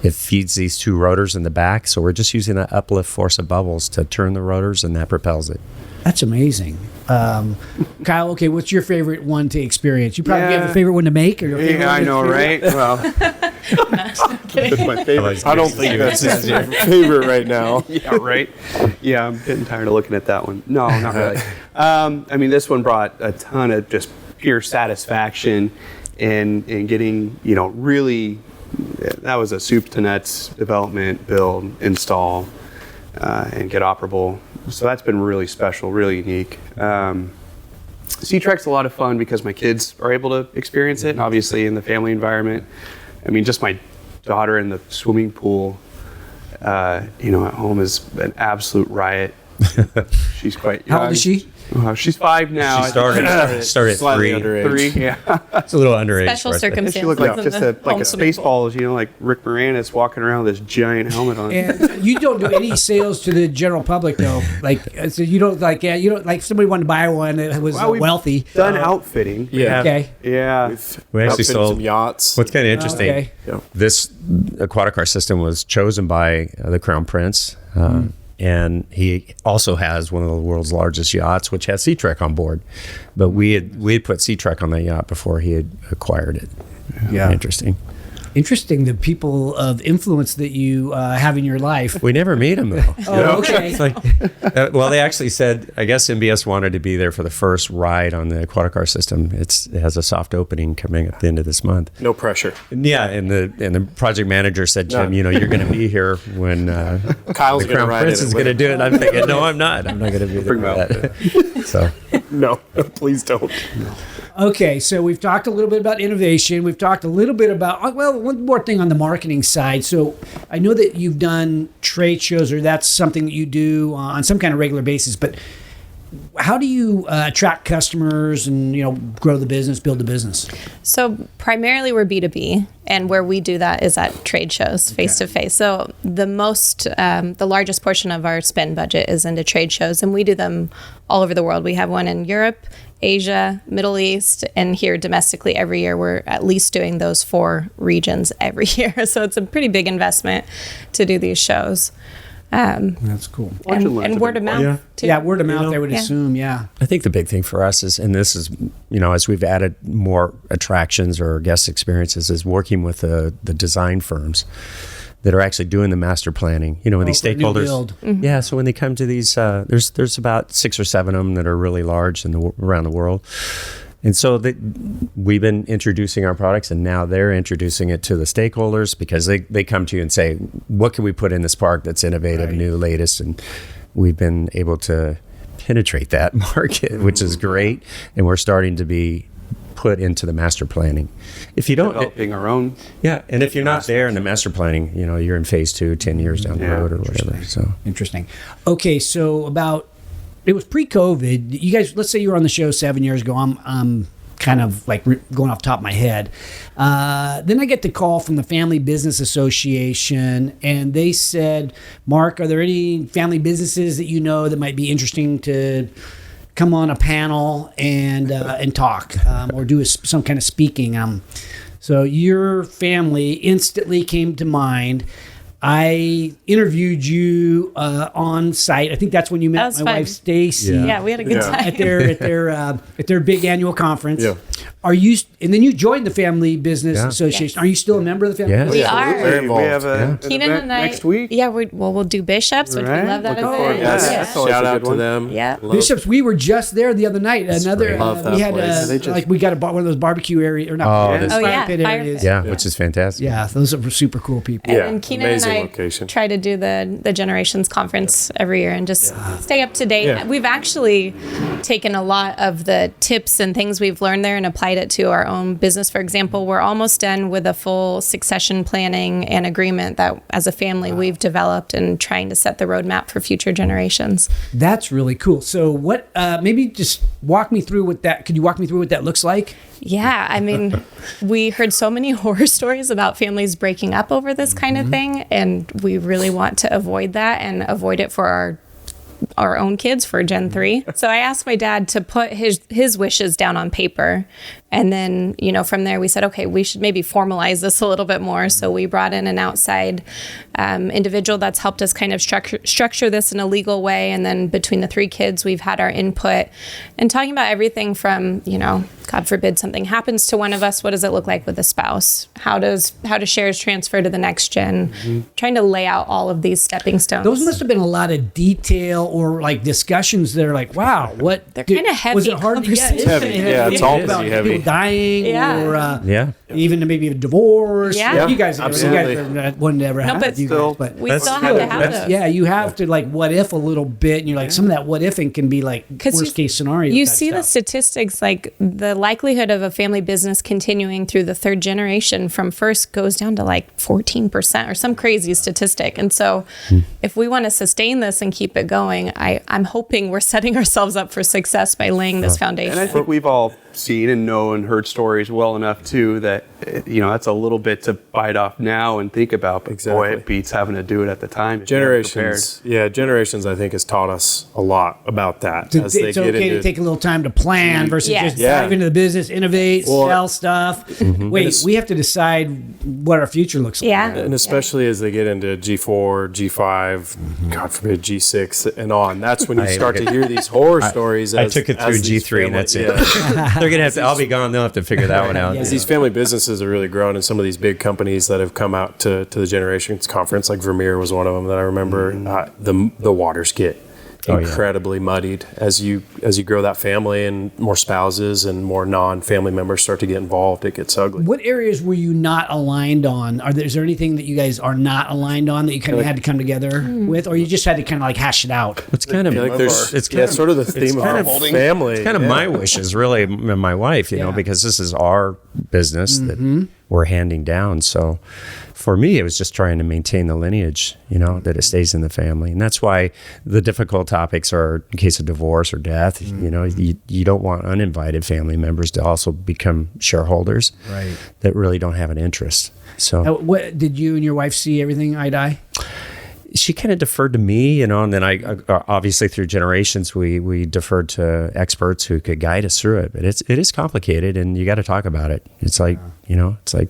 It feeds these 2 rotors in the back. So we're just using the uplift force of bubbles to turn the rotors, and that propels it. That's amazing. Kyle, okay, what's your favorite one to experience? You probably Yeah. have a favorite one to make, or your favorite Yeah, one I to know, experience? right? Well, That's my favorite. I don't think that's his favorite right now. Yeah, right. Yeah, I'm getting tired of looking at that one. No, not really. I mean, this one brought a ton of just pure satisfaction and getting, really, that was a soup to nuts development, build, install, and get operable. So that's been really special, really unique. SeaTREK's a lot of fun because my kids are able to experience it, and obviously in the family environment. I mean, just my daughter in the swimming pool, at home is an absolute riot. She's quite young. How old is she? She's 5 now. She started at Slightly 3. underage. 3, yeah. It's a little underage. Special for us, but- circumstances. She looked like of just the like home a swimming pool. Spaceballs, like Rick Moranis walking around with this giant helmet on. And you don't do any sales to the general public, though. So you don't like if somebody wanted to buy one that was Well, we've wealthy. Done outfitting. Yeah. Okay. Yeah. We actually Outfitted sold some yachts. What's kind of interesting, Okay. Yeah. this Aquaticar system was chosen by the Crown Prince, and he also has one of the world's largest yachts, which has SeaTREK on board. But we had put SeaTREK on the yacht before he had acquired it. Yeah. Interesting. Interesting, the people of influence that you have in your life. We never meet him though. Oh, okay. It's like, well, they actually said, I guess MBS wanted to be there for the first ride on the Aquaticar system. It has a soft opening coming at the end of this month. No pressure. Yeah, and the project manager said, Jim, you're going to be here when Kyle's the gonna Crown ride Prince it is with going to him. do it. I'm thinking, no, I'm not. I'm not going to be there for that. So No, please don't. Okay, so we've talked a little bit about innovation. We've talked a little bit about, one more thing on the marketing side. So I know that you've done trade shows, or that's something that you do on some kind of regular basis, but how do you attract customers and, grow the business, build the business? So primarily we're B2B, and where we do that is at trade shows, face to face. So the largest portion of our spend budget is into trade shows, and we do them all over the world. We have one in Europe, Asia, Middle East, and here domestically every year. We're at least doing those 4 regions every year. So it's a pretty big investment to do these shows. That's cool. And word of mouth, too. Yeah, word of mouth, I would assume, yeah. I think the big thing for us is, and this is, as we've added more attractions or guest experiences, is working with the design firms that are actually doing the master planning. When these for a new stakeholders, build. yeah. So when they come to these, there's about 6 or 7 of them that are really large around the world. And so we've been introducing our products, and now they're introducing it to the stakeholders, because they come to you and say, what can we put in this park that's innovative, new, latest? And we've been able to penetrate that market, which is great. And we're starting to be put into the master planning. If you don't, Developing our own. yeah. And if you're not there in the master planning, you're in phase 2, 10 years down the road or whatever. So Interesting. Okay, so it was pre-COVID. You guys, let's say you were on the show 7 years ago. I'm kind of like going off the top of my head. Then I get the call from the Family Business Association, and they said, Mark, are there any family businesses that you know that might be interesting to come on a panel and talk or do some kind of speaking? So your family instantly came to mind. I interviewed you on site. I think that's when you That met was my fun. wife Stacy. Yeah, we had a good time. at their big annual conference. Yeah. Are you? And then you joined the Family Business Yeah. Association. Yes. Are you still a member of the Family? Yes. We Association? are. Very We involved. have an Keenan event and I next week. Yeah, we'll do Bishops, which Right. we love that Looking event. forward to that. Yes. That's always Shout a out good to one. them. Yeah. Love- Bishops, we were just there the other night. Another, great. Love that we had place. we got one of those barbecue areas, or not? Oh, that's- Oh, fire yeah, pit fire areas. pit. yeah, which is fantastic. Yeah, those are super cool people. Yeah, And Keenan amazing and I location. try to do the Generations Conference every year and just stay up to date. Yeah. We've actually taken a lot of the tips and things we've learned there and applied it to our own business. For example, we're almost done with a full succession planning and agreement that as a family we've developed and trying to set the roadmap for future generations. That's really cool. So what, maybe just walk me through what that, could you walk me through what that looks like? Yeah, I mean, we heard so many horror stories about families breaking up over this kind of thing, and we really want to avoid that and avoid it for our own kids, for Gen 3. So I asked my dad to put his wishes down on paper And then, from there we said, okay, we should maybe formalize this a little bit more. So we brought in an outside individual that's helped us kind of structure this in a legal way. And then between the 3 kids, we've had our input and talking about everything from, God forbid something happens to one of us. What does it look like with a spouse? How do shares transfer to the next gen? Trying to lay out all of these stepping stones. Those must have been a lot of detail or like discussions that are like, wow, what? They're kind of heavy. Was it hard? conversations. Yeah, Heavy. Yeah, it's all about pretty heavy. people dying or even maybe a divorce. Yeah. You guys Absolutely. wouldn't ever No, have but you guys, but we still have to have those. yeah, you have to like what if a little bit, and you're like some of that what ifing can be like worst case scenario. You type see the stuff. statistics, like the likelihood of a family business continuing through the 3rd generation from first goes down to like 14% or some crazy statistic. And so if we want to sustain this and keep it going, I'm hoping we're setting ourselves up for success by laying this foundation. And I think we've all seen and know and heard stories well enough too that that's a little bit to bite off now and think about. But boy, it beats having to do it at the time. Generations I think has taught us a lot about that. It's okay to take a little time to plan versus just dive into the business, innovate, sell stuff. Wait, we have to decide what our future looks like. Yeah. And especially as they get into G4, G5, God forbid G6 and on. That's when you start to hear these horror stories. I took it through G3 and that's it. They're going to have to, I'll be gone. They'll have to figure that one out. As these family businesses are really growing, and some of these big companies that have come out to the Generations Conference, like Vermeer was one of them that I remember, the waters get incredibly muddied as you grow that family and more spouses and more non-family members start to get involved. It gets ugly. What areas were you not aligned on? Is there anything that you guys are not aligned on that you kind of had to come together with, or you just had to kind of like hash it out? It's kind of sort of the theme of our family. It's kind of my wishes, really, and my wife, because this is our business that we're handing down. So for me, it was just trying to maintain the lineage, that it stays in the family. And that's why the difficult topics are in case of divorce or death, you don't want uninvited family members to also become shareholders that really don't have an interest. So what did you and your wife see everything eye to eye? She kind of deferred to me, and then I obviously through generations we deferred to experts who could guide us through it. But it is complicated, and you got to talk about it. It's like it's like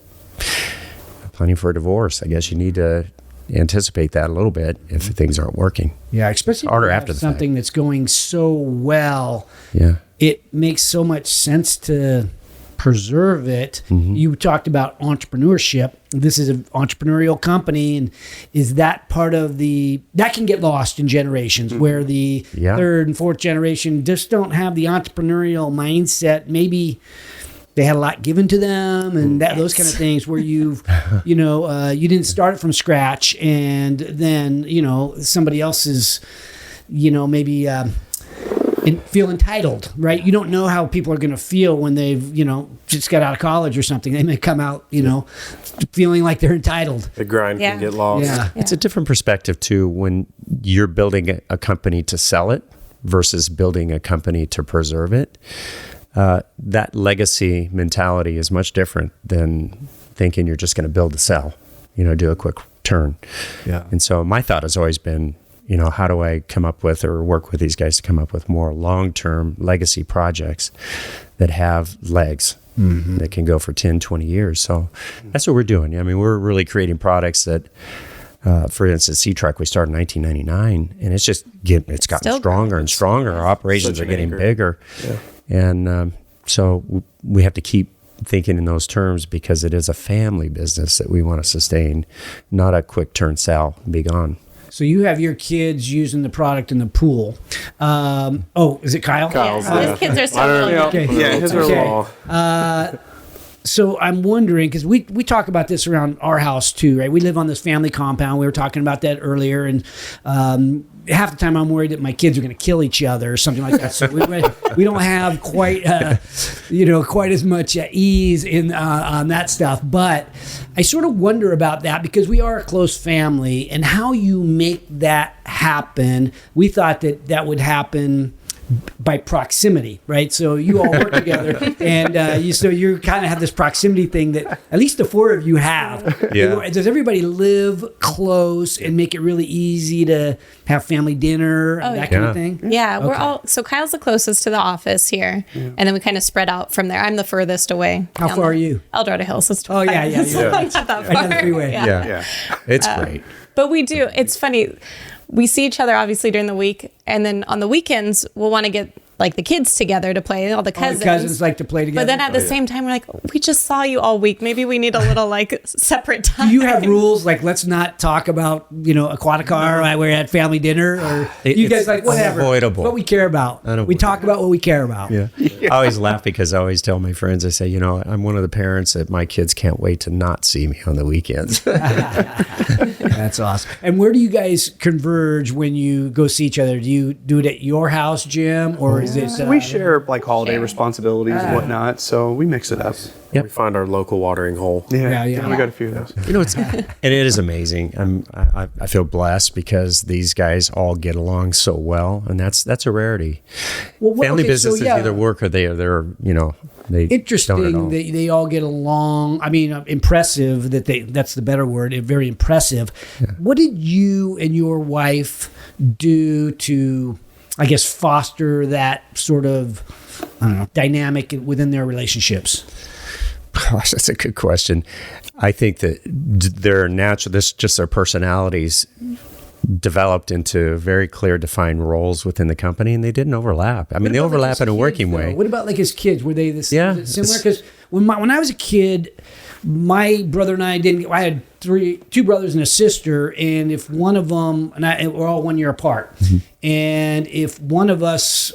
planning for a divorce. I guess you need to anticipate that a little bit if things aren't working. Yeah, especially harder after the something fact. That's going so well. Yeah, it makes so much sense to preserve it. You talked about entrepreneurship. This is an entrepreneurial company, and is that part of that can get lost in generations where the 3rd and 4th generation just don't have the entrepreneurial mindset. Maybe they had a lot given to them and those kind of things where you didn't start from scratch, and then, somebody else is, maybe, feel entitled, right? You don't know how people are going to feel when they've, just got out of college or something. They may come out, feeling like they're entitled. The grind can get lost. Yeah. It's a different perspective too when you're building a company to sell it versus building a company to preserve it. That legacy mentality is much different than thinking you're just going to build to sell, do a quick turn. Yeah. And so my thought has always been, how do I come up with or work with these guys to come up with more long-term legacy projects that have legs that can go for 10, 20 years. So that's what we're doing. I mean, we're really creating products that, for instance, SeaTREK, we started in 1999, and it's gotten stronger and stronger. Our operations are getting bigger. Yeah. And so we have to keep thinking in those terms because it is a family business that we want to sustain, not a quick turn sell and be gone. So you have your kids using the product in the pool. Is it Kyle? Kyle's His kids are so little. Okay. Yeah, his are little. So I'm wondering, because we talk about this around our house too, right? We live on this family compound. We were talking about that earlier, and half the time I'm worried that my kids are going to kill each other or something like that. So we don't have quite as much ease in on that stuff. But I sort of wonder about that because we are a close family and how you make that happen. We thought that would happen by proximity, right? So you all work together, and you kind of have this proximity thing that at least the four of you have. Yeah. Does everybody live close and make it really easy to have family dinner and that kind of thing? Yeah, we're all, so Kyle's the closest to the office here, and then we kind of spread out from there. I'm the furthest away. How far are you? El Dorado Hills. Is Oh, yeah. so not that far. Right on the freeway. Yeah. It's great. But we do. It's funny. We see each other obviously during the week, and then on the weekends we'll want to get like the kids together to play. All the cousins. All the cousins like to play together. But then at the same time, we're like, we just saw you all week. Maybe we need a little like separate time. Do you have rules like let's not talk about Aquaticar we're at family dinner, or you guys like whatever? Unavoidable. What we care about. We talk about what we care about. Yeah. I always laugh because I always tell my friends, I say, I'm one of the parents that my kids can't wait to not see me on the weekends. That's awesome. And where do you guys converge when you go see each other? Do you do it at your house, Jim, or is it? We share like holiday responsibilities and whatnot, so we mix it up. Yep. We find our local watering hole. Yeah. We got a few of those. And it is amazing. I feel blessed because these guys all get along so well, and that's a rarity. Family businesses either work or they're they interesting don't at all. that they all get along. I mean, impressive that's the better word. Very impressive. Yeah. What did you and your wife do to, I guess, foster that sort of dynamic within their relationships? Gosh, that's a good question. I think that their their personalities developed into very clear defined roles within the company, and they didn't overlap. I mean, they overlap in a working way. What about like his kids? Were they similar? Because when I was a kid, my brother and I had two brothers and a sister, and if one of them we're all 1 year apart, and if one of us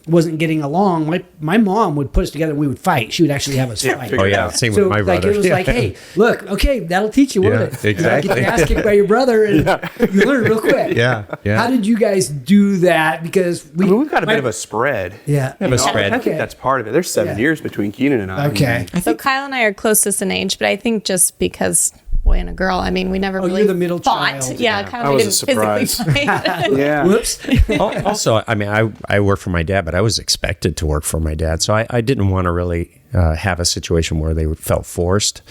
wasn't getting along, my mom would put us together and we would fight. She would actually have us fight. Oh yeah, same with my brother. It was like, hey, look, okay, that'll teach you, won't it? Exactly. Get your ass kicked by your brother, and you learn real quick. Yeah. How did you guys do that? Because we've got a bit of a spread. Yeah, we have a spread. I think that's part of it. There's 7 years between Keenan and I. Okay. So Kyle and I are closest in age, but I think just because boy and a girl, I mean, we never really you're the middle fought. child. Yeah, Kyle and I didn't physically fight. Yeah. Whoops. Also, I mean, I work for my dad, but I was expected to work for my dad, so I didn't want to really have a situation where they felt forced.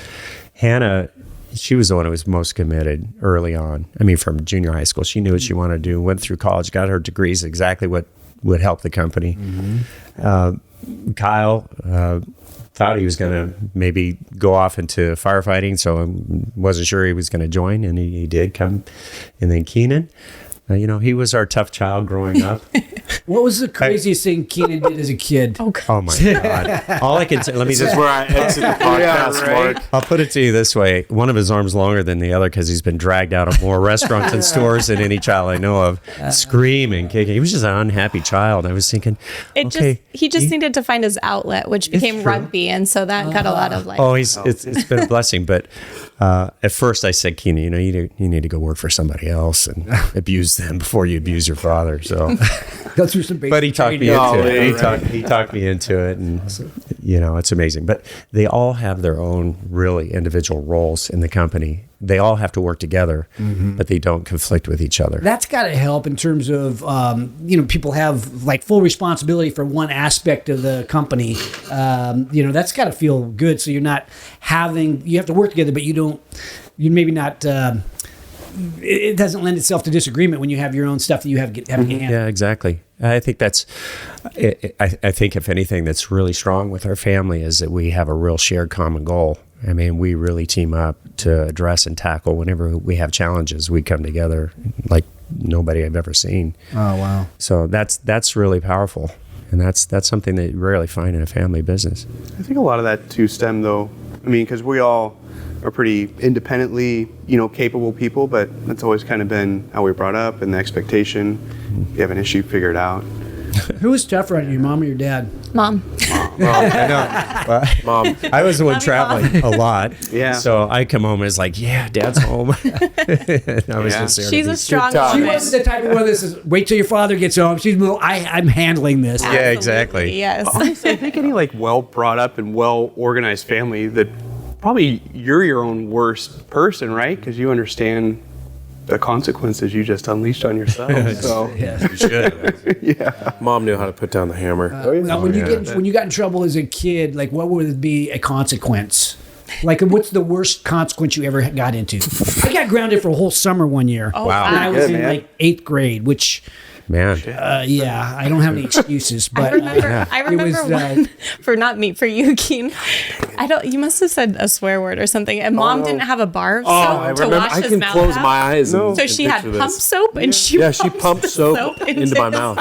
Hannah, she was the one who was most committed early on. I mean, from junior high school, she knew what she wanted to do, went through college, got her degrees, exactly what would help the company. Kyle thought he was going to maybe go off into firefighting, so I wasn't sure he was going to join, and he did come. And then Keenan, he was our tough child growing up. What was the craziest thing Keenan did as a kid? Oh my God. All I can say, This is where I exit the podcast, Mark. I'll put it to you this way. One of his arms longer than the other because he's been dragged out of more restaurants and stores than any child I know of, screaming, kicking. He was just an unhappy child. I was thinking, he just needed to find his outlet, which became rugby, and so that got a lot of it's been a blessing. But at first I said, Keenan, you need to go work for somebody else and abuse them before you abuse your father. So go through some basic but he talked me training. into it. He talked me into it, and it's amazing. But they all have their own really individual roles in the company. They all have to work together, but they don't conflict with each other. That's got to help in terms of people have like full responsibility for one aspect of the company. That's got to feel good. So you have to work together, but you maybe not. It doesn't lend itself to disagreement when you have your own stuff that you have to handle. Yeah, exactly. I think that's. I think if anything that's really strong with our family is that we have a real shared common goal. I mean, we really team up to address and tackle whenever we have challenges. We come together like nobody I've ever seen. Oh wow! So that's really powerful, and that's something that you rarely find in a family business. I think a lot of that too stem though. I mean, because we all are pretty independently, capable people, but that's always kind of been how we were brought up and the expectation. If you have an issue, figure it out. Who was tougher on you, mom or your dad? Mom. Well, I know. Well, Mom. I was the one traveling a lot. Yeah. So I come home and it's like, yeah, Dad's home. And I was just there. She's a strong She woman. wasn't the type of one that says, wait till your father gets home. She's I'm handling this. Yeah, exactly. Yes. Honestly, I think any well brought up and well organized family that probably you're your own worst person, right? Because you understand the consequences you just unleashed on yourself. So You should. yeah. Mom knew how to put down the hammer. Now, when you got in trouble as a kid, like what would be a consequence? Like, what's the worst consequence you ever got into? I got grounded for a whole summer one year. Oh, Wow. And I was Good, in man. like 8th grade, which, Man. yeah, I don't have any excuses. But I remember it was, one for you, Keen. You must have said a swear word or something. And Mom didn't have a bar of soap to wash I his can mouth close out. my eyes. No. And, So and she had picture pump this. soap, and she pumped soap into my mouth.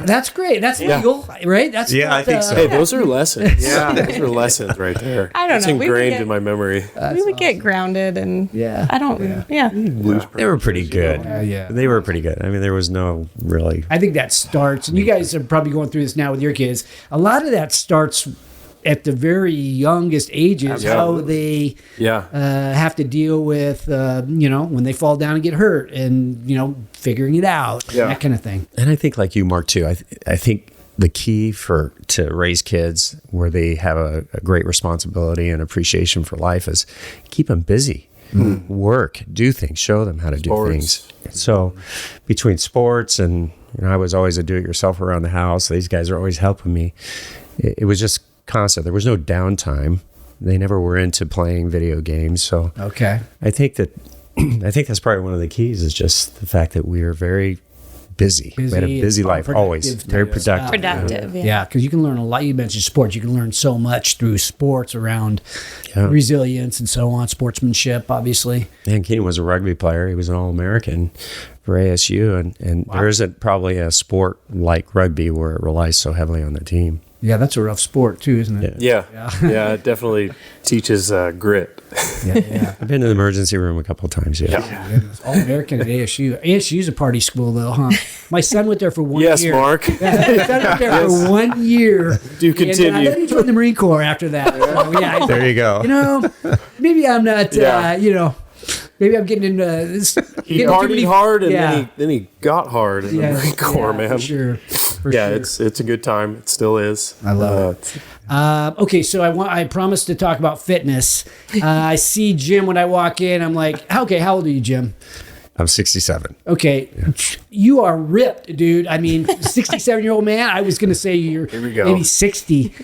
that's great. That's legal, right? That's Yeah, I think so. Hey, those are lessons. Yeah, those are lessons right there. I don't It's know. We would ingrained get- in my memory. we would get grounded, and I don't. Yeah. They were pretty good. yeah. They were pretty good. I mean, there was no really. I think that starts, and you guys are probably going through this now with your kids. A lot of that starts at the very youngest ages, how they Yeah. have to deal with, when they fall down and get hurt, and figuring it out, that kind of thing. And I think, like you, Mark, too. I think the key to raise kids where they have a great responsibility and appreciation for life is keep them busy. Work, do things, show them how to do Sports. things. So between sports and I was always a do-it-yourself around the house. These guys are always helping me. It was just constant. There was no downtime. They never were into playing video games. So Okay. I think that's probably one of the keys is just the fact that we are very busy. We had a Busy busy and life, always productive very types. productive. Productive. Yeah. Yeah, because you can learn a lot. You mentioned sports. You can learn so much through sports around Yeah. resilience and so on, sportsmanship, obviously. And Keenan was a rugby player. He was an All-American for ASU, and there isn't probably a sport like rugby where it relies so heavily on the team. Yeah, that's a rough sport too, isn't it? Yeah. It definitely teaches grit. Yeah. I've been to the emergency room a couple of times. Yeah. All American at ASU. ASU's a party school, though, huh? My son went there for 1 Yes, year. Mark. Yeah, my son went there for 1 year. Do continue. And, then he joined the Marine Corps after that. So, yeah, There you go. Maybe I'm not. Maybe I'm getting into this. He partied hard, and Yeah. then he got hard in the Marine Corps, man. For sure. For Yeah, sure. it's a good time. It still is. I love it. Okay, so I promised to talk about fitness. I see Jim when I walk in. I'm like, okay, how old are you, Jim? I'm 67. Okay, you are ripped, dude. I mean, 67-year-old man. I was going to say you're we go. maybe 60.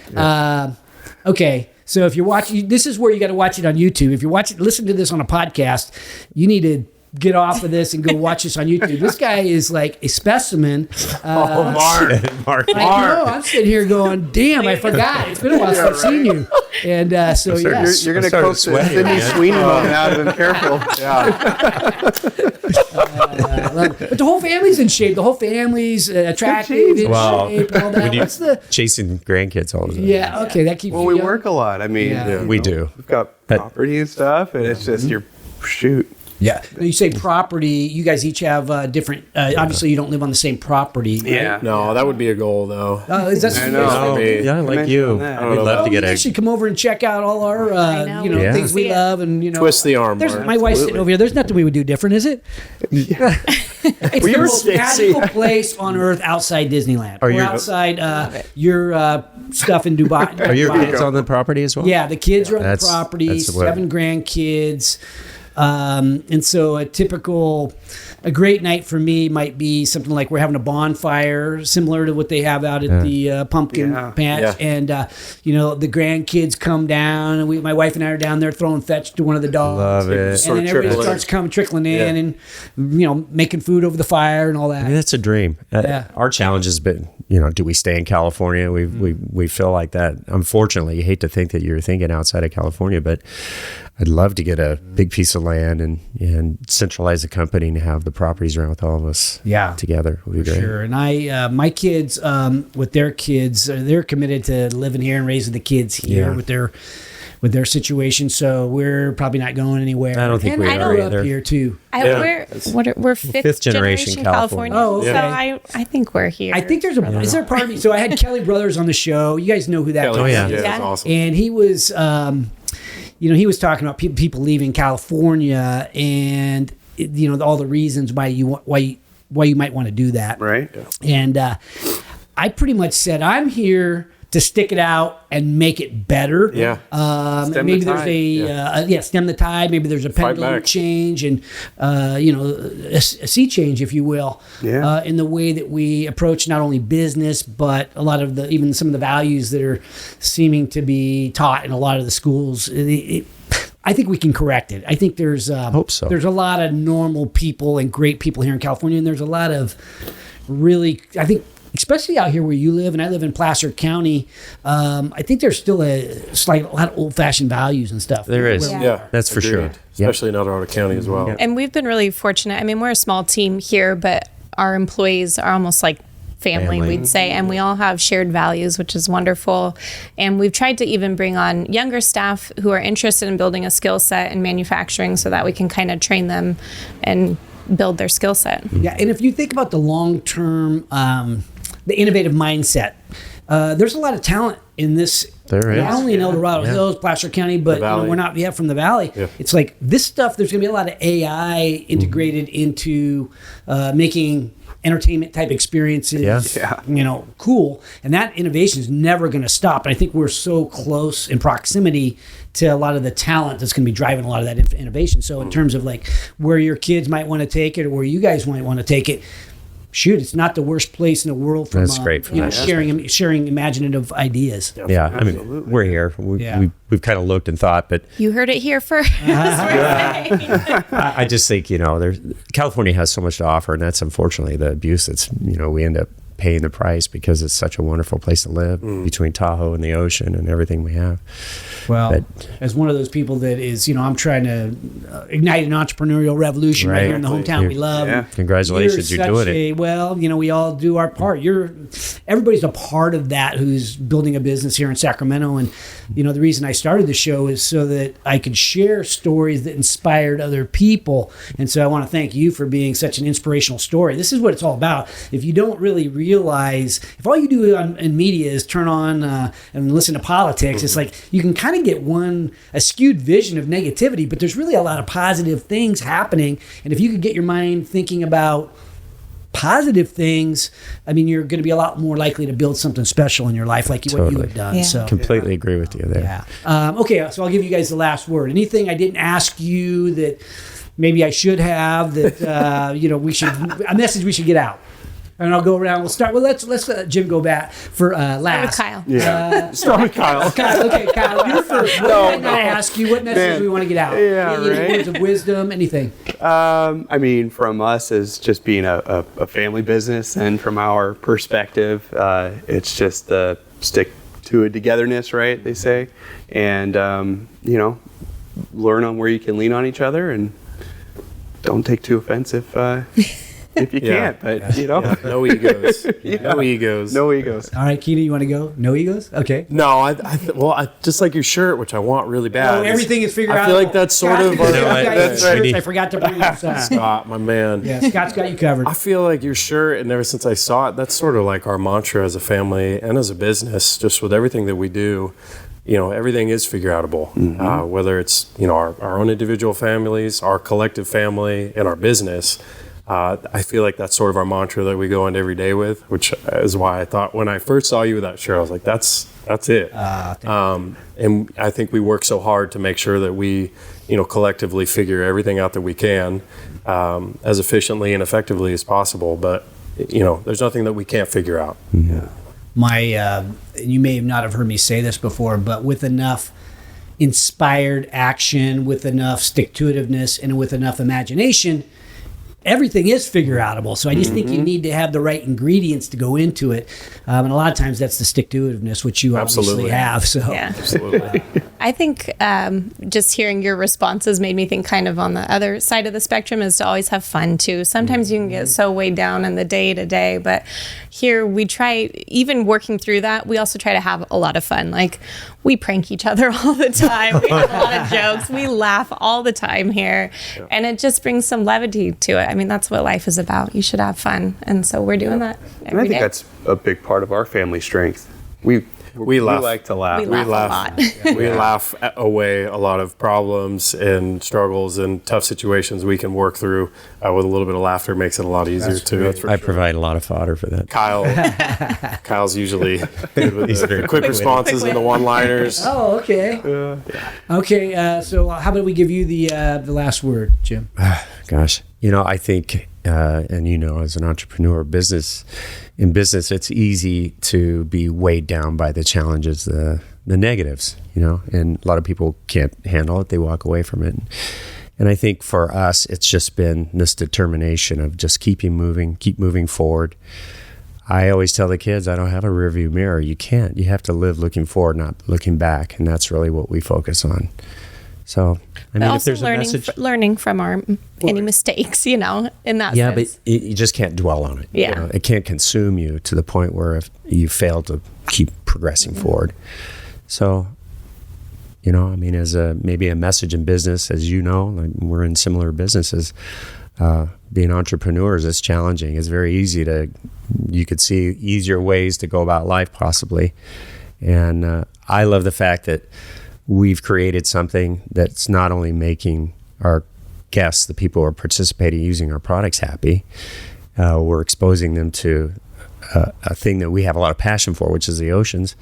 Okay, so if you're watching, this is where you got to watch it on YouTube. If you're watching, listen to this on a podcast, you need to get off of this and go watch this on YouTube. This guy is like a specimen. Mark. I know. I'm sitting here going, damn, I forgot. It's been a while since I've seen you. And so, yes. You're going to started coach the sweating, Sydney man. Sweeney moment out of him. Careful. But the whole family's in shape. The whole family's attractive, in Wow. shape, all that. When you- What's the... Chasing grandkids all the time. Yeah, okay, that keeps Well, you we young. work a lot. I mean, Yeah. We do. we've got property and stuff, and it's just shoot. Yeah. Now, you say property. You guys each have different. Obviously, you don't live on the same property. Right? Yeah. No, that would be a goal, though. Is that I know. For me. Yeah, like mentioned you. that. We'd love to You get guys should come over and check out all our, know. Yeah. things we See it. love, and Twist the arm, There's Mark. my wife's sitting over here. There's nothing we would do different, is it? It's the were most Stacy. magical place on earth outside Disneyland. Are Or you- outside your stuff in Dubai. Are your Dubai. kids on the property as well? Yeah, the kids are on the That's- property, that's what- 7 grandkids. And so a great night for me might be something like we're having a bonfire similar to what they have out at the pumpkin Yeah. patch. Yeah. And, the grandkids come down, and my wife and I are down there throwing fetch to one of the dogs. Love it. And Sort then of everybody trickle in. starts coming trickling in Yeah. and, making food over the fire and all that. I mean, that's a dream. Yeah. Our challenge has been, do we stay in California? We feel like that. Unfortunately, you hate to think that you're thinking outside of California, but I'd love to get a big piece of land and centralize the company and have the properties around with all of us together. Would be great. Sure. And my kids, with their kids, they're committed to living here and raising the kids here Yeah. with their situation. So we're probably not going anywhere. I don't think and we I are grew up either. here too. We're fifth generation California. Oh, okay. So I think we're here. I think is there a party? So I had Kelly Brothers on the show. You guys know who that Kelly, is. yeah. that's awesome. And he was, he was talking about people leaving California and, all the reasons why you might want to do that. Right? And I pretty much said, I'm here to stick it out and make it better. Yeah. Stem Maybe the there's tide. stem the tide. Maybe there's a pendulum back. change and, a sea change, if you will, Yeah. in the way that we approach not only business, but a lot of even some of the values that are seeming to be taught in a lot of the schools. I think we can correct it. I think there's Hope so. There's a lot of normal people and great people here in California, and there's a lot of really, I think, especially out here where you live, and I live in Placer County. I think there's still a lot of old-fashioned values and stuff. There is. Yeah. Yeah, That's for sure. agreed. Especially in El Dorado County as well. And we've been really fortunate. I mean, we're a small team here, but our employees are almost like family, we'd say, and we all have shared values, which is wonderful. And we've tried to even bring on younger staff who are interested in building a skill set in manufacturing so that we can kind of train them and build their skill set. Yeah, and if you think about the long-term, the innovative mindset, there's a lot of talent in this. There is. Not only in El Dorado Hills, Placer County, but valley. we're not yet from the valley. Yeah. It's like this stuff. There's going to be a lot of AI integrated into making entertainment type experiences. Yeah. Cool. And that innovation is never going to stop. And I think we're so close in proximity to a lot of the talent that's going to be driving a lot of that innovation. So in terms of like where your kids might want to take it or where you guys might want to take it, shoot, it's not the worst place in the world from That's great from that sharing imaginative ideas. Yeah, I mean, we're here. We've kind of looked and thought, but You heard it here first. I just think, California has so much to offer, and that's unfortunately the abuse that's, we end up paying the price because it's such a wonderful place to live between Tahoe and the ocean and everything we have. Well, as one of those people that is, I'm trying to ignite an entrepreneurial revolution right here in the hometown we love. Yeah. Congratulations, you're doing it. Well, we all do our part. Everybody's a part of that who's building a business here in Sacramento. And, the reason I started the show is so that I could share stories that inspired other people. And so I want to thank you for being such an inspirational story. This is what it's all about. If you don't really realize, if all you do in media is turn on and listen to politics, it's like you can kind of get a skewed vision of negativity, but there's really a lot of positive things happening. And if you could get your mind thinking about positive things, I mean, you're going to be a lot more likely to build something special in your life, like what you have done. Yeah. So Completely agree with you there. yeah. Okay, so I'll give you guys the last word. Anything I didn't ask you that maybe I should have that we should a message we should get out. And I'll go around. We'll start. Well, let's let Jim go back for last. Kyle. Yeah. Start with Kyle. Kyle, okay, Kyle, you're first. What did I ask you? What message do we want to get out? Yeah, Any right. words of wisdom? Anything? I mean, from us as just being a family business, and from our perspective, it's just the stick to it togetherness, right? They say, and learn on where you can lean on each other, and don't take too offensive if you can't. But No egos. No egos. no egos. All right, Keenan, you want to go? No egos? Okay. No, I just like your shirt, which I want really bad. Oh, everything is figured out. I feel like that's sort of. That's right. I forgot to bring this up. Scott, my man. Yeah, Scott's got you covered. I feel like your shirt, and ever since I saw it, that's sort of like our mantra as a family and as a business, just with everything that we do. Everything is figure outable, whether it's, our own individual families, our collective family, and our business. I feel like that's sort of our mantra that we go into every day with, which is why I thought when I first saw you with that shirt, I was like, that's it. And I think we work so hard to make sure that we, collectively figure everything out that we can as efficiently and effectively as possible. But, there's nothing that we can't figure out. You may not have heard me say this before, but with enough inspired action, with enough stick-to-itiveness, and with enough imagination, everything is figure outable. So I just think you need to have the right ingredients to go into it. And a lot of times that's the stick-to-itiveness, which you obviously have. So Yeah. Absolutely. I think just hearing your responses made me think kind of on the other side of the spectrum is to always have fun too. Sometimes you can get so weighed down in the day to day, but here we try, even working through that, we also try to have a lot of fun. Like we prank each other all the time. We have a lot of jokes. We laugh all the time here. And it just brings some levity to it. I mean, that's what life is about. You should have fun. And so we're doing that And I every think day. that's a big part of our family strength. We We laugh. We like to laugh. We laugh a lot. We laugh away a lot of problems and struggles and tough situations we can work through with a little bit of laughter. Makes it a lot easier too. I provide a lot of fodder for that. Kyle's usually good with the quick responses and the one-liners. Oh, okay. Okay, so how about we give you the last word, Jim? Gosh, I think, and as an entrepreneur, in business, it's easy to be weighed down by the challenges, the negatives, and a lot of people can't handle it. They walk away from it. And I think for us, it's just been this determination of just keep moving forward. I always tell the kids, I don't have a rearview mirror. You can't. You have to live looking forward, not looking back. And that's really what we focus on. So, I mean, if there's a message, learning from any mistakes, in that yeah, sense. but you just can't dwell on it. Yeah. It can't consume you to the point where if you fail to keep progressing forward. So, as maybe a message in business, as like we're in similar businesses, being entrepreneurs is challenging. It's very easy you could see easier ways to go about life possibly. And I love the fact that we've created something that's not only making our guests, the people who are participating using our products, happy, we're exposing them to a thing that we have a lot of passion for, which is the oceans,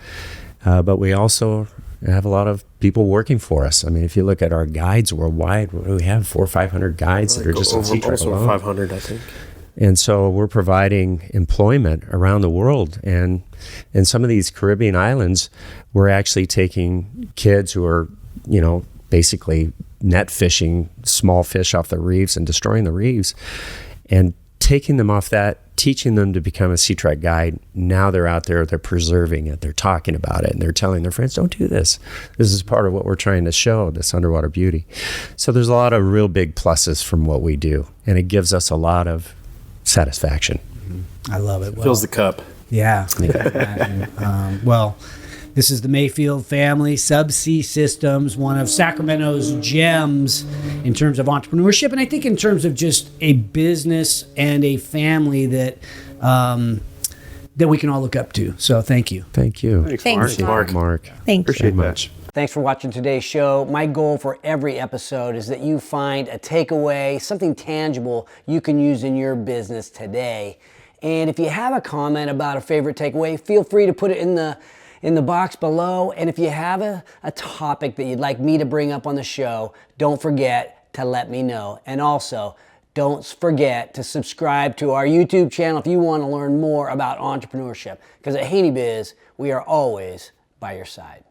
but we also have a lot of people working for us. I mean, if you look at our guides worldwide, we have 400 or 500 guides that are just on SeaTREK alone. 500, I think. And so we're providing employment around the world. And in some of these Caribbean islands, we're actually taking kids who are, basically net fishing small fish off the reefs and destroying the reefs and taking them off that, teaching them to become a SeaTREK guide. Now they're out there, they're preserving it, they're talking about it, and they're telling their friends, don't do this. This is part of what we're trying to show, this underwater beauty. So there's a lot of real big pluses from what we do, and it gives us a lot of satisfaction. I love it. Fills the cup. Yeah. Well, this is the Mayfield family, Subsea Systems, one of Sacramento's gems in terms of entrepreneurship, and I think in terms of just a business and a family that we can all look up to. So thank you. Thank you. Thanks, Mark. Thank you. Appreciate much. Thanks for watching today's show. My goal for every episode is that you find a takeaway, something tangible you can use in your business today. And if you have a comment about a favorite takeaway, feel free to put it in the box below. And if you have a topic that you'd like me to bring up on the show, don't forget to let me know. And also, don't forget to subscribe to our YouTube channel if you want to learn more about entrepreneurship. Because at Haney Biz, we are always by your side.